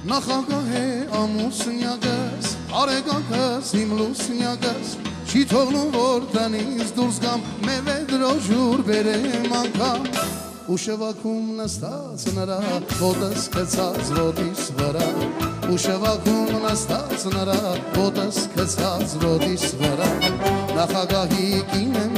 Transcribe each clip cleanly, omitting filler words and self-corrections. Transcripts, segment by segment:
Նախագահ է ամուսնյակս, արեգակս իմ լուսնյակս, չի թողնում որ տնից դուրս գամ, մևե դրոժուր բերեմ անգամ, ու շվաքում նստած նրա, ոտս կծած ոտիս վրա, ու շվաքում նստած նրա, ոտս կծած ոտիս վրա, նախագահի կին եմ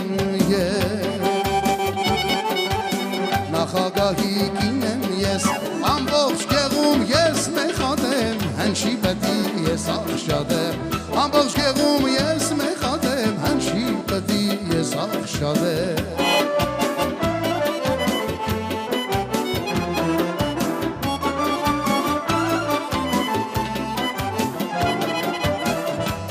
նախագահի կին եմ ես, ամբողջ գեղում ես մեխատեմ, հնչի պետի ես աղշադեմ, ամբողջ գեղում ես մեխատեմ, հնչի պետի ես աղշադեմ։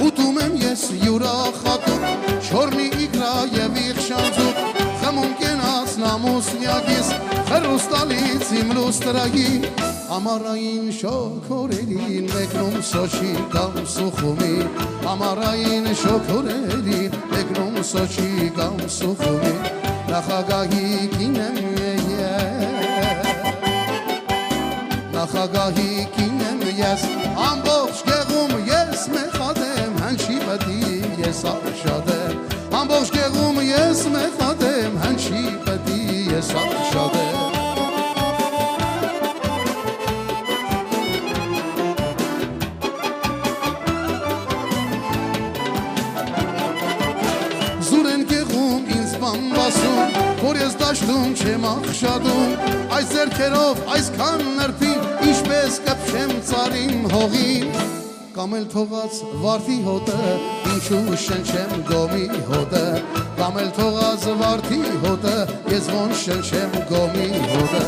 Ուտում եմ ես յուրախատում, չորնի իգրա և իղշանձուկ, խմում կենաց նամուսնյակիս, խրուստալից իմ լուստրագի, ամառային շոքորերին մեկնում Սոչի կամ Սուխումի, ամառային շոքորերին մեկնում Սոչի կամ Սուխումի, նախագահի կին եմ նախագահի կին եմ ես, ամբողջ գեղում ես մեխատեմ, հնչի պետի ես աղշադեմ, ամբողջ գեղում ես մեխատեմ, հնչի պետի ես աղշադեմ։ Զուր են գեղում ինձ բամբասում, որ ես դաշտում չեմ աղշադում, այս ձեռքերով այսքան նրբին, ինչպես կպչեմ ծարին հողին, կամ էլ թողած վարդի հոտը, ինչու շնչեմ գոմի հոտը, կամ էլ թողած վարդի հոտը, ես ոնց շնչեմ գոմի հոտը,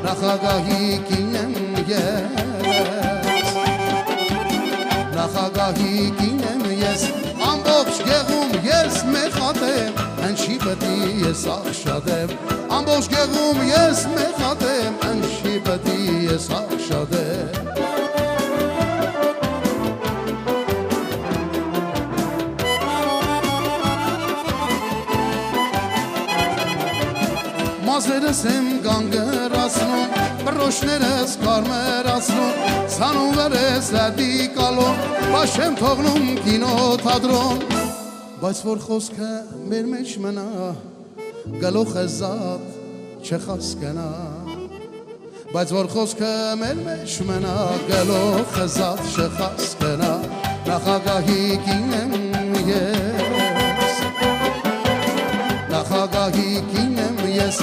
նախագահի կին եմ ես, նախագահի կին եմ ես, ամբողջ գեղում ես մեխատեմ, հնչի պետի ես աղշադեմ, ամբողջ գեղում ես մեխատեմ, հնչի պետի ես աղշադեմ։ Մազերս եմ գանգրացնում, բրոշներս կարմերացնում, ցանում վերես լադի կալոն, բաշ եմ թողնում կինոթատրոն, բայց որ խոսքը մեր մեջ մնա, գլուխը զատ չխասկնա, բայց որ խոսքը մեր մեջ մնա, գլուխը զատ չխասկնա, նախագահի կին եմ ես, նախագահի կին եմ ես,